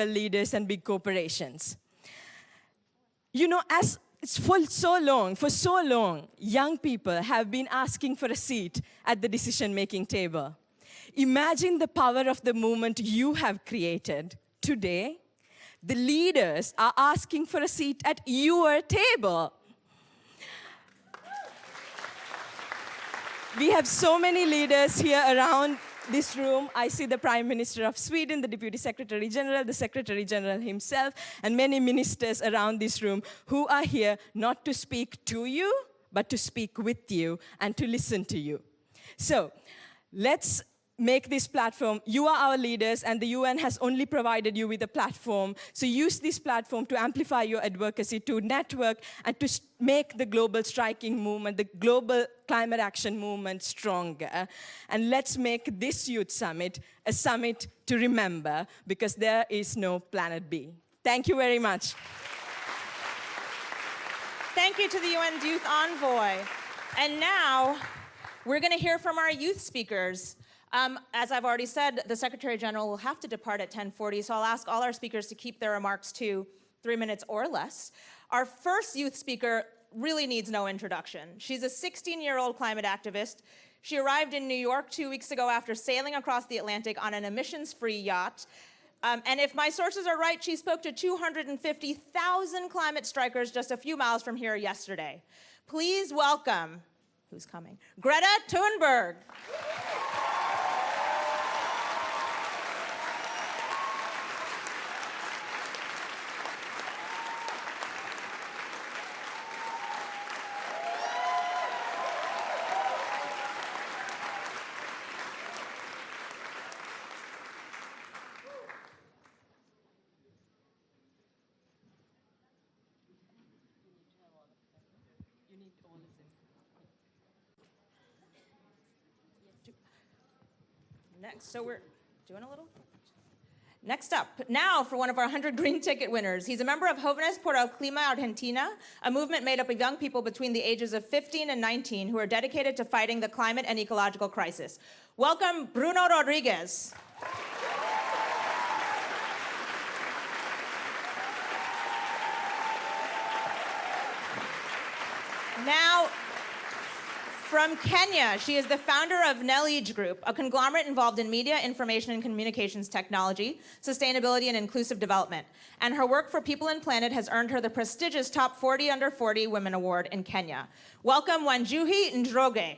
leaders and big corporations. You know, for so long, young people have been asking for a seat at the decision-making table. Imagine the power of the movement you have created. Today, the leaders are asking for a seat at your table. We have so many leaders here around this room. I see the Prime Minister of Sweden, the Deputy Secretary General, the Secretary General himself, and many ministers around this room who are here not to speak to you, but to speak with you and to listen to you. So let's make this platform. You are our leaders, and the UN has only provided you with a platform. So use this platform to amplify your advocacy, to network, and to make the global striking movement, the global climate action movement stronger. And let's make this Youth Summit a summit to remember, because there is no planet B. Thank you very much. Thank you to the UN's Youth Envoy. And now, we're going to hear from our youth speakers. As I've already said, the Secretary General will have to depart at 10:40, so I'll ask all our speakers to keep their remarks to 3 minutes or less. Our first youth speaker really needs no introduction. She's a 16-year-old climate activist. She arrived in New York 2 weeks ago after sailing across the Atlantic on an emissions-free yacht. And if my sources are right, she spoke to 250,000 climate strikers just a few miles from here yesterday. Please welcome, who's coming? Greta Thunberg. Next, so we're doing a little? Next up, now for one of our 100 green ticket winners. He's a member of Jóvenes por el Clima Argentina, a movement made up of young people between the ages of 15 and 19 who are dedicated to fighting the climate and ecological crisis. Welcome, Bruno Rodriguez. Now, from Kenya, she is the founder of Knowledge Group, a conglomerate involved in media, information, and communications technology, sustainability, and inclusive development. And her work for People and Planet has earned her the prestigious Top 40 Under 40 Women Award in Kenya. Welcome, Wanjuhi Njoroge.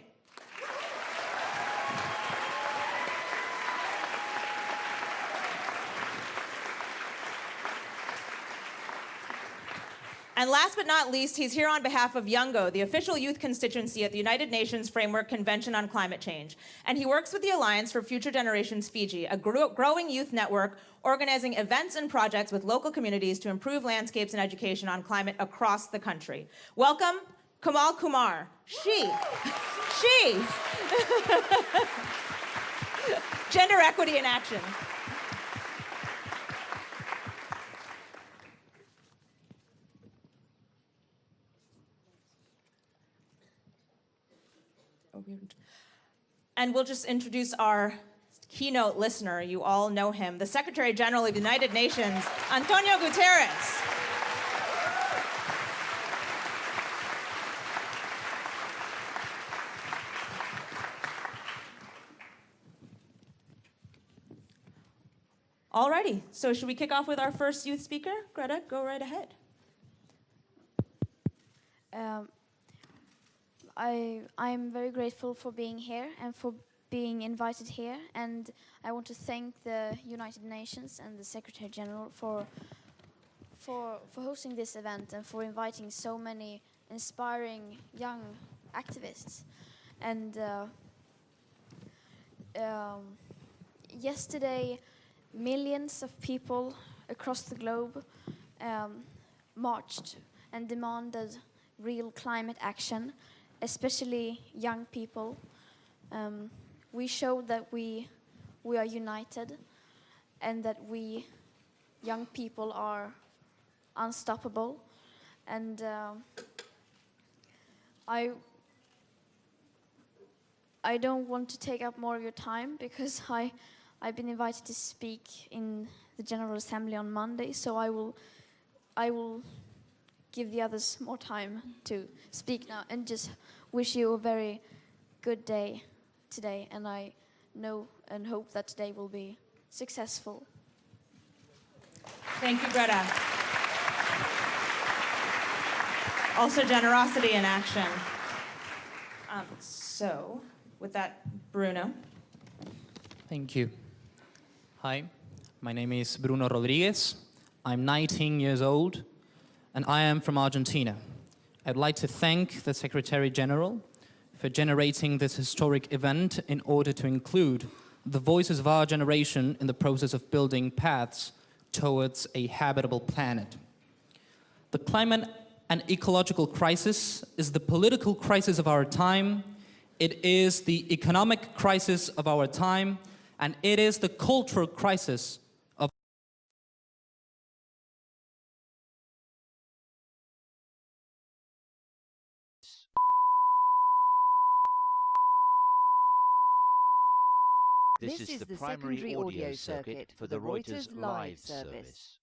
And last but not least, he's here on behalf of Youngo, the official youth constituency at the United Nations Framework Convention on Climate Change. And he works with the Alliance for Future Generations Fiji, a growing youth network organizing events and projects with local communities to improve landscapes and education on climate across the country. Welcome, Kamal Kumar. She. Gender equity in action. And we'll just introduce our keynote listener. You all know him, the Secretary General of the United Nations, Antonio Guterres. Alrighty, so should we kick off with our first youth speaker? Greta, go right ahead. I'm very grateful for being here and for being invited here, and I want to thank the United Nations and the Secretary General for hosting this event and for inviting so many inspiring young activists. And yesterday, millions of people across the globe marched and demanded real climate action, especially young people. We showed that we are united and that we, young people, are unstoppable. And I don't want to take up more of your time because I've been invited to speak in the General Assembly on Monday, so I will give the others more time to speak now and just wish you a very good day today, and I know and hope that today will be successful. Thank you, Greta. Also generosity in action. So, with that, Bruno. Thank you. Hi, my name is Bruno Rodriguez. I'm 19 years old, and I am from Argentina. I'd like to thank the Secretary General for generating this historic event in order to include the voices of our generation in the process of building paths towards a habitable planet. The climate and ecological crisis is the political crisis of our time, it is the economic crisis of our time, and it is the cultural crisis of This is the primary audio circuit for the Reuters Live service.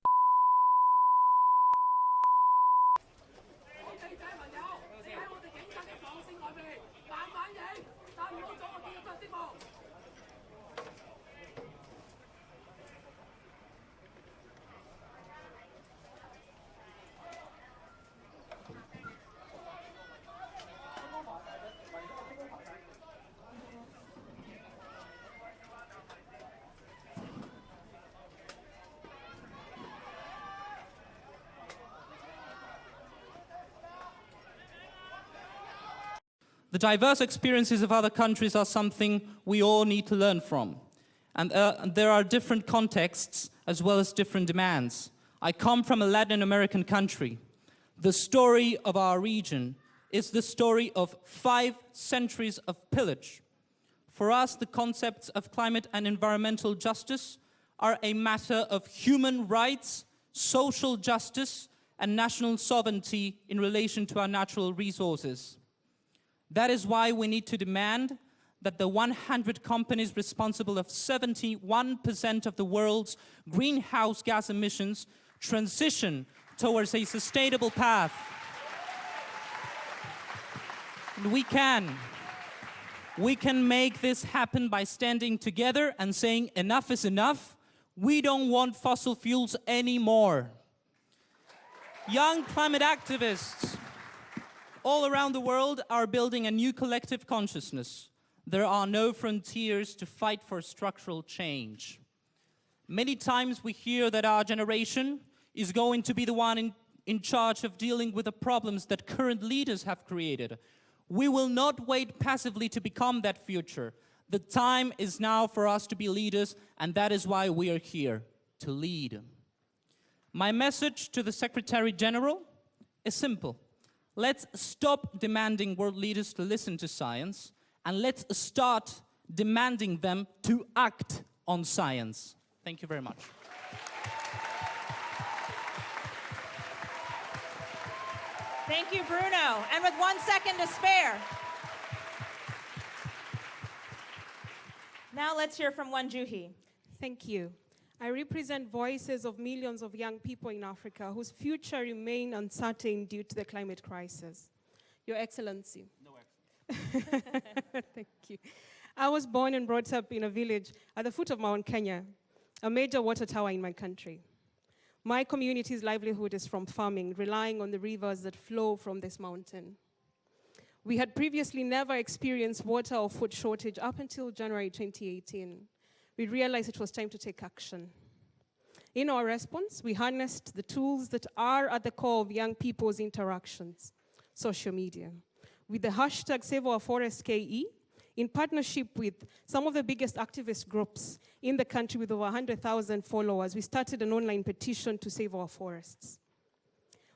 The diverse experiences of other countries are something we all need to learn from. And there are different contexts as well as different demands. I come from a Latin American country. The story of our region is the story of 5 centuries of pillage. For us, the concepts of climate and environmental justice are a matter of human rights, social justice, and national sovereignty in relation to our natural resources. That is why we need to demand that the 100 companies responsible of 71% of the world's greenhouse gas emissions transition towards a sustainable path. And we can make this happen by standing together and saying enough is enough. We don't want fossil fuels anymore. Young climate activists all around the world are building a new collective consciousness. There are no frontiers to fight for structural change. Many times we hear that our generation is going to be the one in charge of dealing with the problems that current leaders have created. We will not wait passively to become that future. The time is now for us to be leaders, and that is why we are here, to lead. My message to the Secretary General is simple. Let's stop demanding world leaders to listen to science, and let's start demanding them to act on science. Thank you very much. Thank you, Bruno. And with 1 second to spare. Now let's hear from Wanjuhi. Thank you. I represent voices of millions of young people in Africa whose future remain uncertain due to the climate crisis. Your Excellency. No excellence. Thank you. I was born and brought up in a village at the foot of Mount Kenya, a major water tower in my country. My community's livelihood is from farming, relying on the rivers that flow from this mountain. We had previously never experienced water or food shortage up until January 2018. We realized it was time to take action. In our response, we harnessed the tools that are at the core of young people's interactions, social media. With the hashtag #SaveOurForestKE, in partnership with some of the biggest activist groups in the country with over 100,000 followers, we started an online petition to save our forests.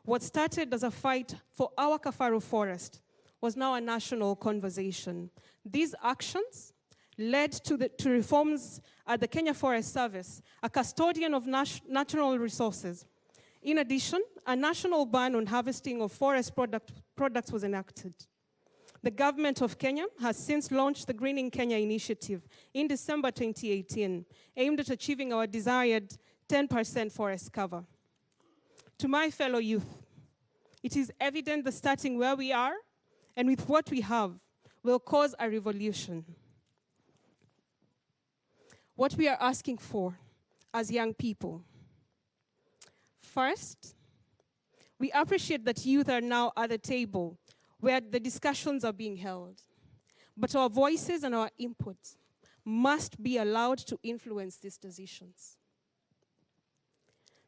What started as a fight for our Kafaru forest was now a national conversation. These actions led to reforms at the Kenya Forest Service, a custodian of natural resources. In addition, a national ban on harvesting of forest products was enacted. The government of Kenya has since launched the Greening Kenya initiative in December 2018, aimed at achieving our desired 10% forest cover. To my fellow youth, it is evident that starting where we are and with what we have will cause a revolution. What we are asking for as young people. First, we appreciate that youth are now at the table where the discussions are being held. But our voices and our input must be allowed to influence these decisions.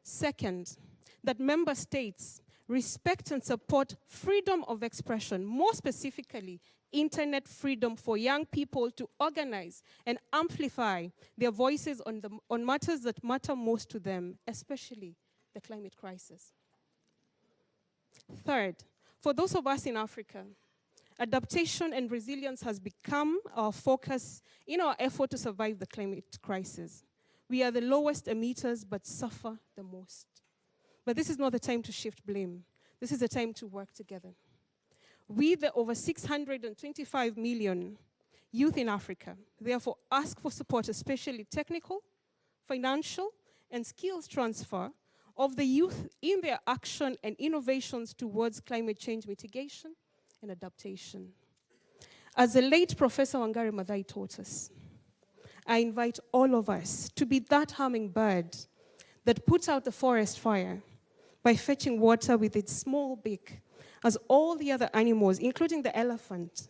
Second, that member states respect and support freedom of expression, more specifically, internet freedom for young people to organize and amplify their voices on matters that matter most to them, especially the climate crisis. Third, for those of us in Africa, adaptation and resilience has become our focus in our effort to survive the climate crisis. We are the lowest emitters but suffer the most. But this is not the time to shift blame. This is the time to work together. We, the over 625 million youth in Africa, therefore ask for support, especially technical, financial, and skills transfer of the youth in their action and innovations towards climate change mitigation and adaptation. As the late Professor Wangari Maathai taught us, I invite all of us to be that hummingbird that puts out the forest fire by fetching water with its small beak, as all the other animals, including the elephant,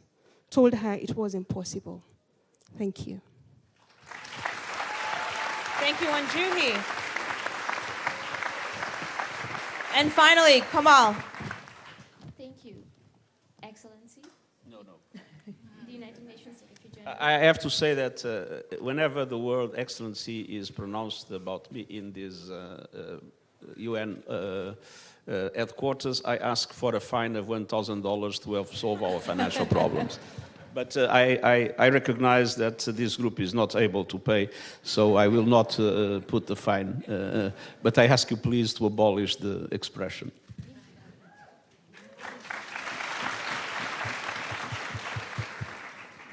told her it was impossible. Thank you. Thank you, Wanjuhi. And finally, Kamal. Thank you, Excellency. No. The United Nations Secretary General. I have to say that whenever the word excellency is pronounced about me in this UN headquarters, I ask for a fine of $1,000 to help solve our financial problems. But I recognize that this group is not able to pay, so I will not put the fine. But I ask you please to abolish the expression.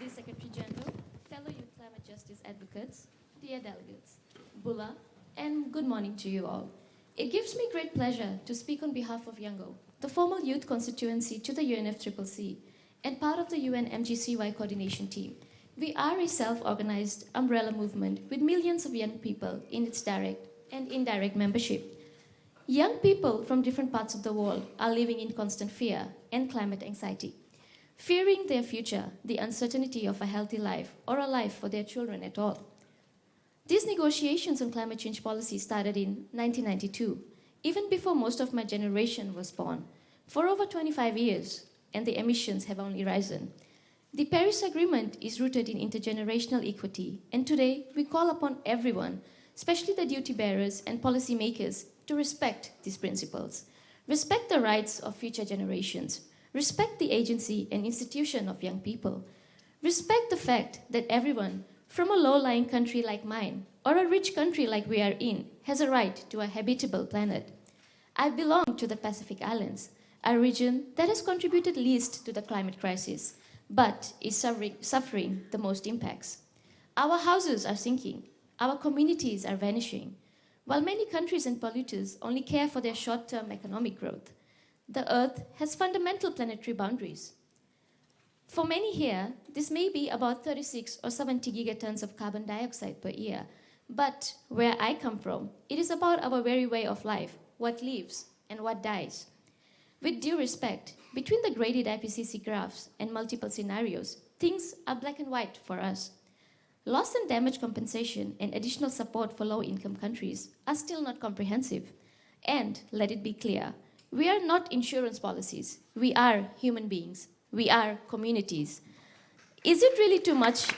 The Secretary General, fellow youth climate justice advocates, dear delegates, Bula, and good morning to you all. It gives me great pleasure to speak on behalf of Yango, the formal youth constituency to the UNFCCC, and part of the UN MGCY coordination team. We are a self-organized umbrella movement with millions of young people in its direct and indirect membership. Young people from different parts of the world are living in constant fear and climate anxiety, fearing their future, the uncertainty of a healthy life or a life for their children at all. These negotiations on climate change policy started in 1992, even before most of my generation was born. For over 25 years, and the emissions have only risen. The Paris Agreement is rooted in intergenerational equity, and today we call upon everyone, especially the duty bearers and policymakers, to respect these principles. Respect the rights of future generations. Respect the agency and institution of young people. Respect the fact that everyone, from a low-lying country like mine, or a rich country like we are in, has a right to a habitable planet. I belong to the Pacific Islands, a region that has contributed least to the climate crisis, but is suffering the most impacts. Our houses are sinking, our communities are vanishing. While many countries and polluters only care for their short-term economic growth, the Earth has fundamental planetary boundaries. For many here, this may be about 36 or 70 gigatons of carbon dioxide per year, but where I come from, it is about our very way of life, what lives and what dies. With due respect, between the graded IPCC graphs and multiple scenarios, things are black and white for us. Loss and damage compensation and additional support for low-income countries are still not comprehensive. And, let it be clear, we are not insurance policies. We are human beings. We are communities. Is it really too much?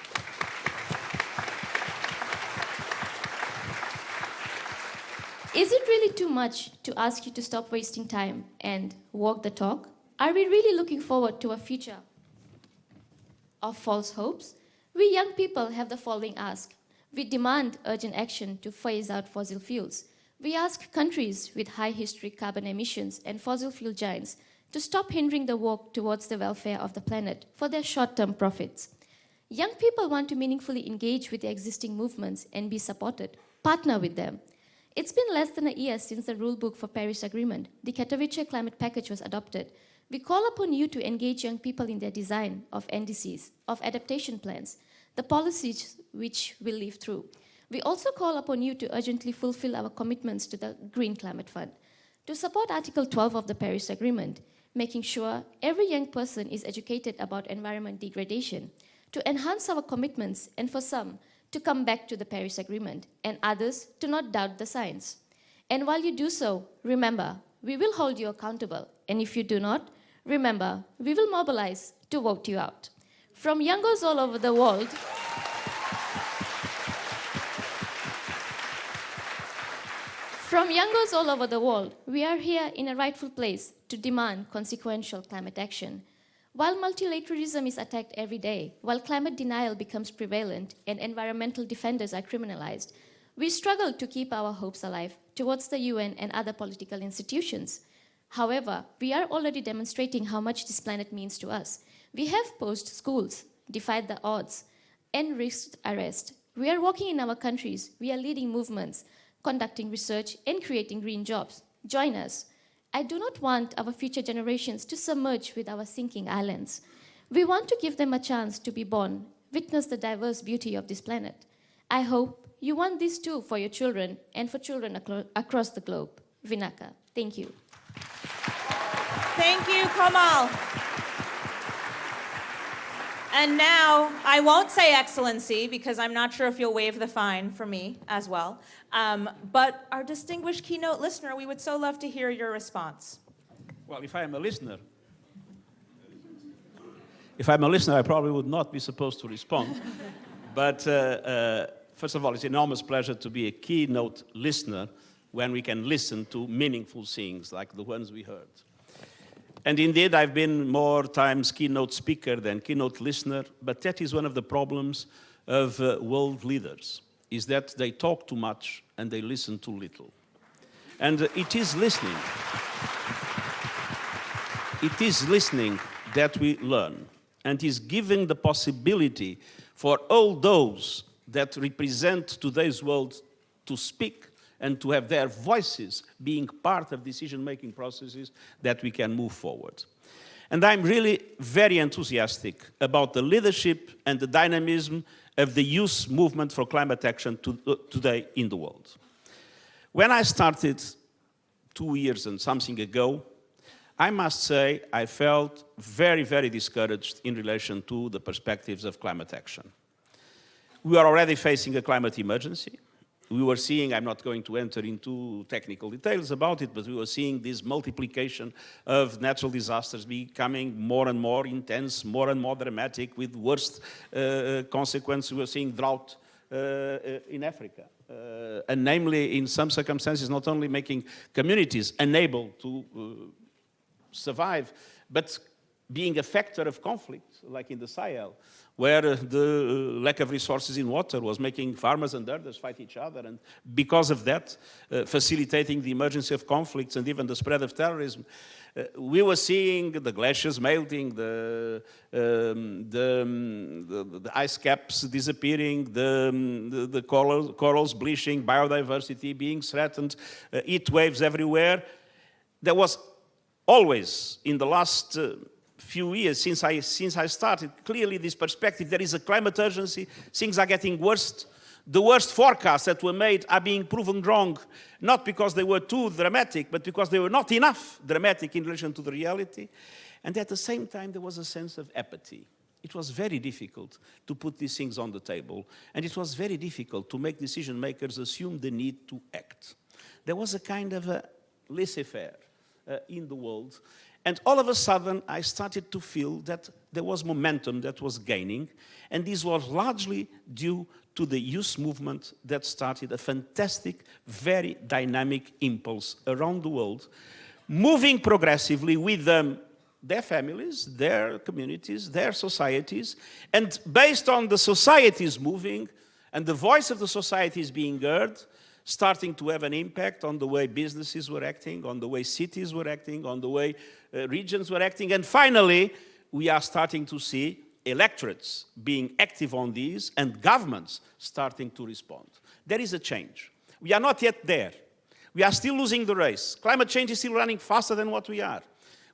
Is it really too much to ask you to stop wasting time and walk the talk? Are we really looking forward to a future of false hopes? We young people have the following ask. We demand urgent action to phase out fossil fuels. We ask countries with high historic carbon emissions and fossil fuel giants to stop hindering the walk towards the welfare of the planet for their short-term profits. Young people want to meaningfully engage with the existing movements and be supported, partner with them. It's been less than a year since the rulebook for Paris Agreement, the Katowice Climate Package, was adopted. We call upon you to engage young people in their design of NDCs, of adaptation plans, the policies which will live through. We also call upon you to urgently fulfill our commitments to the Green Climate Fund, to support Article 12 of the Paris Agreement, making sure every young person is educated about environment degradation, to enhance our commitments, and for some, to come back to the Paris Agreement, and others to not doubt the science. And while you do so, remember, we will hold you accountable, and if you do not, remember, we will mobilize to vote you out. From youngos all over the world, we are here in a rightful place to demand consequential climate action. While multilateralism is attacked every day, while climate denial becomes prevalent and environmental defenders are criminalized, we struggle to keep our hopes alive towards the UN and other political institutions. However, we are already demonstrating how much this planet means to us. We have posed schools, defied the odds, and risked arrest. We are walking in our countries, we are leading movements, conducting research, and creating green jobs. Join us. I do not want our future generations to submerge with our sinking islands. We want to give them a chance to be born, witness the diverse beauty of this planet. I hope you want this too for your children and for children across the globe. Vinaka, thank you. Thank you, Kamal. And now, I won't say Excellency, because I'm not sure if you'll waive the fine for me as well. But our distinguished keynote listener, we would so love to hear your response. Well, if I am a listener, I probably would not be supposed to respond. But first of all, it's an enormous pleasure to be a keynote listener when we can listen to meaningful things like the ones we heard. And indeed, I've been more times keynote speaker than keynote listener, but that is one of the problems of world leaders, is that they talk too much and they listen too little. And it is listening that we learn, and is giving the possibility for all those that represent today's world to speak and to have their voices being part of decision-making processes that we can move forward. And I'm really very enthusiastic about the leadership and the dynamism of the youth movement for climate action today in the world. When I started 2 years and something ago, I must say I felt very, very discouraged in relation to the perspectives of climate action. We are already facing a climate emergency. We were seeing, I'm not going to enter into technical details about it, but we were seeing this multiplication of natural disasters becoming more and more intense, more and more dramatic, with worst consequences. We were seeing drought in Africa, and namely, in some circumstances, not only making communities unable to survive, but being a factor of conflict, like in the Sahel, where the lack of resources in water was making farmers and others fight each other, and because of that, facilitating the emergence of conflicts and even the spread of terrorism. We were seeing the glaciers melting, the ice caps disappearing, the corals bleaching, biodiversity being threatened, heat waves everywhere. There was always, in the last few years, since I started, clearly this perspective, there is a climate urgency, things are getting worse. The worst forecasts that were made are being proven wrong, not because they were too dramatic, but because they were not enough dramatic in relation to the reality. And at the same time, there was a sense of apathy. It was very difficult to put these things on the table, and it was very difficult to make decision makers assume the need to act. There was a kind of a laissez-faire in the world. And all of a sudden, I started to feel that there was momentum that was gaining, and this was largely due to the youth movement that started a fantastic, very dynamic impulse around the world, moving progressively with them, their families, their communities, their societies, and based on the societies moving and the voice of the societies being heard, starting to have an impact on the way businesses were acting, on the way cities were acting, on the way regions were acting. And finally, we are starting to see electorates being active on these and governments starting to respond. There is a change. We are not yet there. We are still losing the race. Climate change is still running faster than what we are.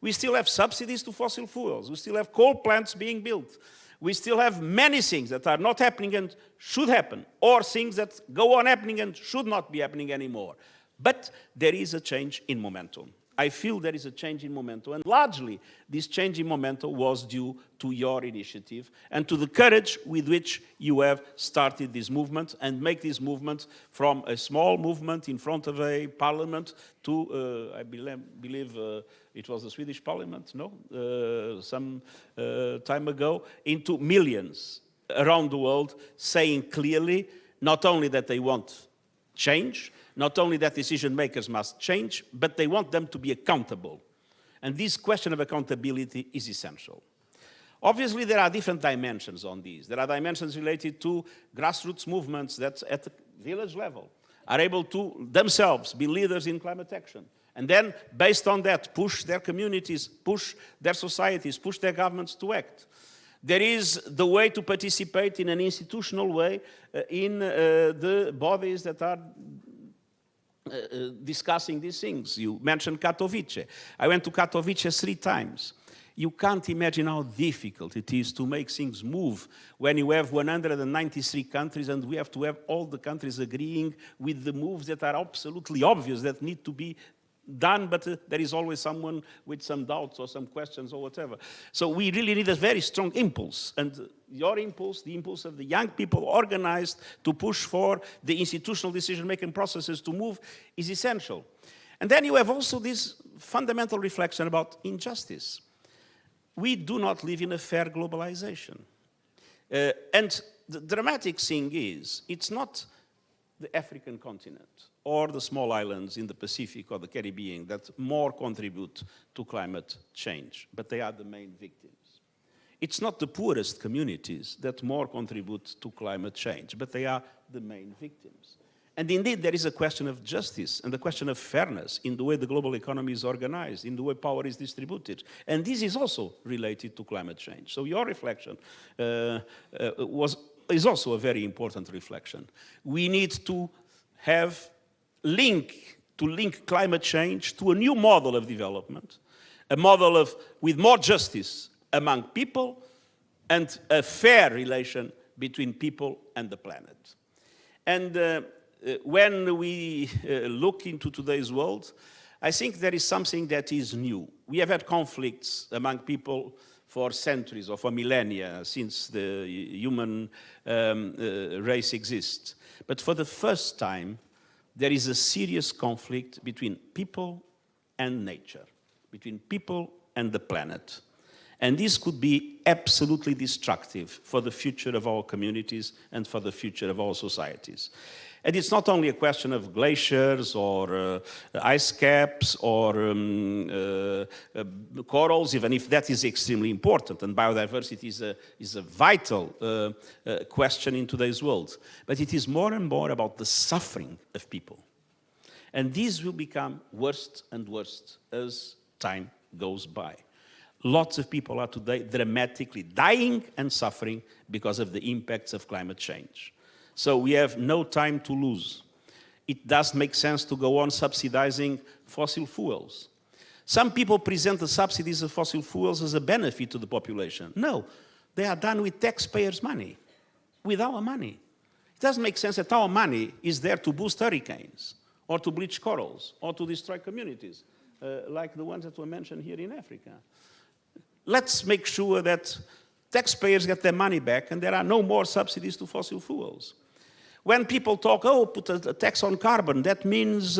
We still have subsidies to fossil fuels. We still have coal plants being built. We still have many things that are not happening and should happen, or things that go on happening and should not be happening anymore. But there is a change in momentum. I feel there is a change in momentum, and largely this change in momentum was due to your initiative and to the courage with which you have started this movement and make this movement from a small movement in front of a parliament to, I believe it was the Swedish parliament, no? Some time ago, into millions around the world saying clearly not only that they want change, not only that decision makers must change, but they want them to be accountable. And this question of accountability is essential. Obviously, there are different dimensions on these. There are dimensions related to grassroots movements that at the village level are able to themselves be leaders in climate action. And then, based on that, push their communities, push their societies, push their governments to act. There is the way to participate in an institutional way in the bodies that are discussing these things. You mentioned Katowice. I went to Katowice 3 times. You can't imagine how difficult it is to make things move when you have 193 countries and we have to have all the countries agreeing with the moves that are absolutely obvious that need to be done, but there is always someone with some doubts or some questions or whatever. So we really need a very strong impulse, and your impulse, the impulse of the young people organized to push for the institutional decision-making processes to move, is essential. And then you have also this fundamental reflection about injustice. We do not live in a fair globalization. And the dramatic thing is, it's not the African continent or the small islands in the Pacific or the Caribbean that more contribute to climate change, but they are the main victims. It's not the poorest communities that more contribute to climate change, but they are the main victims. And indeed, there is a question of justice and a question of fairness in the way the global economy is organized, in the way power is distributed. And this is also related to climate change. So your reflection is also a very important reflection. We need to have link climate change to a new model of development, a model with more justice among people and a fair relation between people and the planet. And when we look into today's world, I think there is something that is new. We have had conflicts among people for centuries or for millennia since the human race exists. But for the first time, there is a serious conflict between people and nature, between people and the planet. And this could be absolutely destructive for the future of our communities and for the future of our societies. And it's not only a question of glaciers or ice caps or corals, even if that is extremely important, and biodiversity is a vital question in today's world. But it is more and more about the suffering of people. And this will become worse and worse as time goes by. Lots of people are today dramatically dying and suffering because of the impacts of climate change. So we have no time to lose. It does make sense to go on subsidizing fossil fuels. Some people present the subsidies of fossil fuels as a benefit to the population. No, they are done with taxpayers' money, with our money. It doesn't make sense that our money is there to boost hurricanes, or to bleach corals, or to destroy communities, like the ones that were mentioned here in Africa. Let's make sure that taxpayers get their money back and there are no more subsidies to fossil fuels. When people talk, oh, put a tax on carbon, that means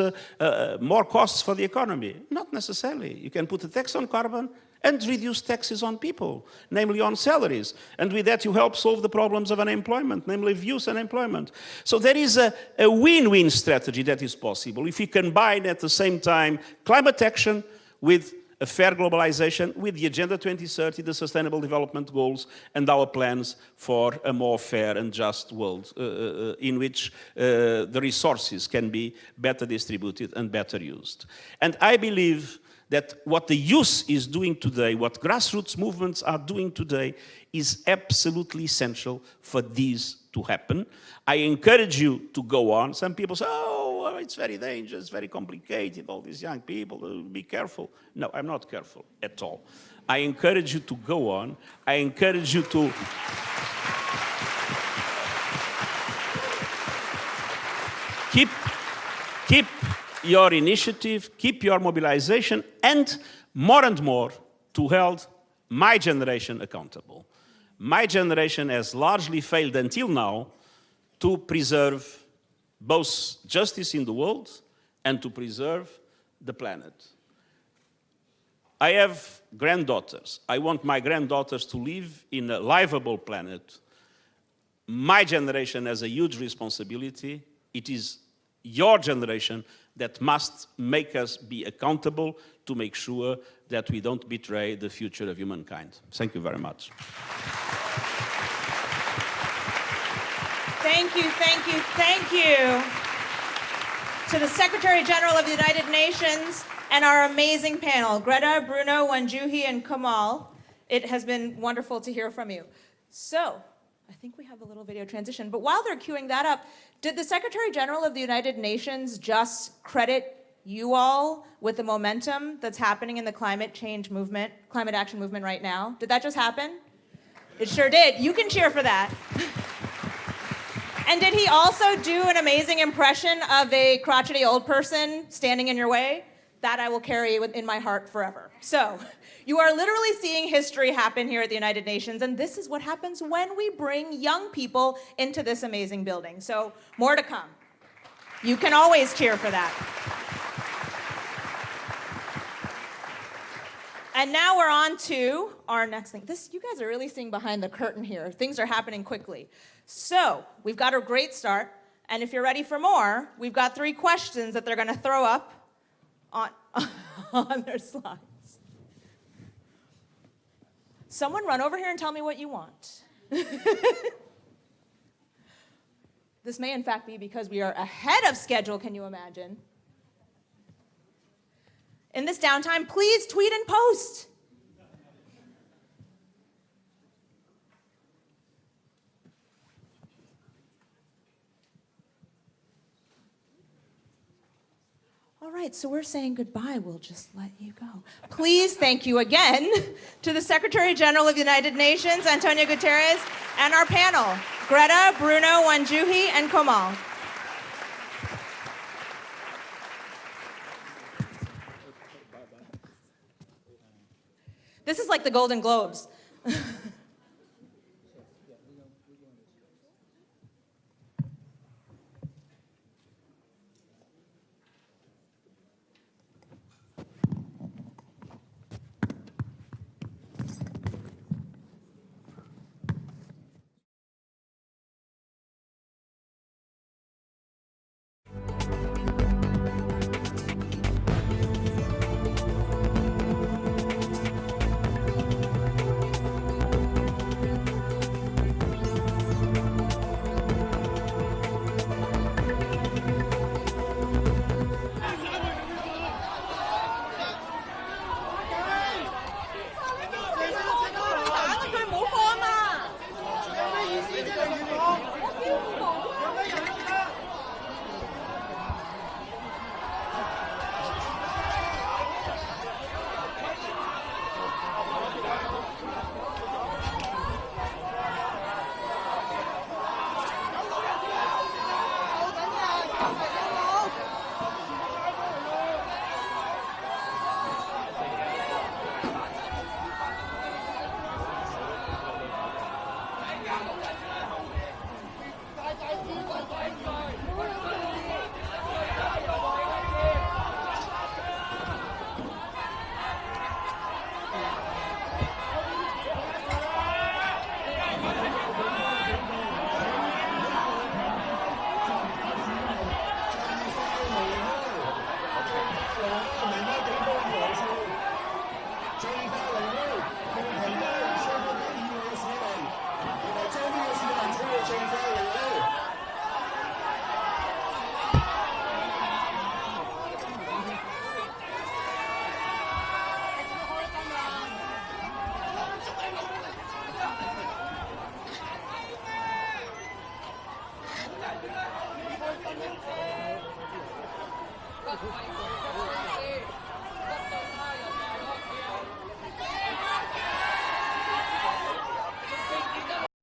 more costs for the economy. Not necessarily. You can put a tax on carbon and reduce taxes on people, namely on salaries. And with that, you help solve the problems of unemployment, namely youth unemployment. So there is a win-win strategy that is possible if we combine at the same time climate action with a fair globalization, with the Agenda 2030, the Sustainable Development Goals, and our plans for a more fair and just world in which the resources can be better distributed and better used. And I believe that what the youth is doing today, what grassroots movements are doing today, is absolutely essential for this to happen. I encourage you to go on. Some people say, oh, oh, it's very dangerous, very complicated, all these young people, be careful. No, I'm not careful at all. I encourage you to go on. I encourage you to keep your initiative, keep your mobilization, and more to hold my generation accountable. My generation has largely failed until now to preserve both justice in the world and to preserve the planet. I have granddaughters. I want my granddaughters to live in a livable planet. My generation has a huge responsibility. It is your generation that must make us be accountable to make sure that we don't betray the future of humankind. Thank you very much. Thank you, thank you, thank you to the Secretary General of the United Nations and our amazing panel, Greta, Bruno, Wanjuhi, and Kamal. It has been wonderful to hear from you. So, I think we have a little video transition, but while they're queuing that up, did the Secretary General of the United Nations just credit you all with the momentum that's happening in the climate action movement right now? Did that just happen? It sure did. You can cheer for that. And did he also do an amazing impression of a crotchety old person standing in your way? That I will carry in my heart forever. So, you are literally seeing history happen here at the United Nations, and this is what happens when we bring young people into this amazing building. So, more to come. You can always cheer for that. And now we're on to our next thing. You guys are really seeing behind the curtain here. Things are happening quickly. So, we've got a great start, and if you're ready for more, we've got 3 questions that they're going to throw up on their slides. Someone run over here and tell me what you want. This may in fact be because we are ahead of schedule, can you imagine? In this downtime, please tweet and post. All right, so we're saying goodbye. We'll just let you go. Please thank you again to the Secretary General of the United Nations, Antonio Guterres, and our panel, Greta, Bruno, Wanjuhi, and Kamal. This is like the Golden Globes.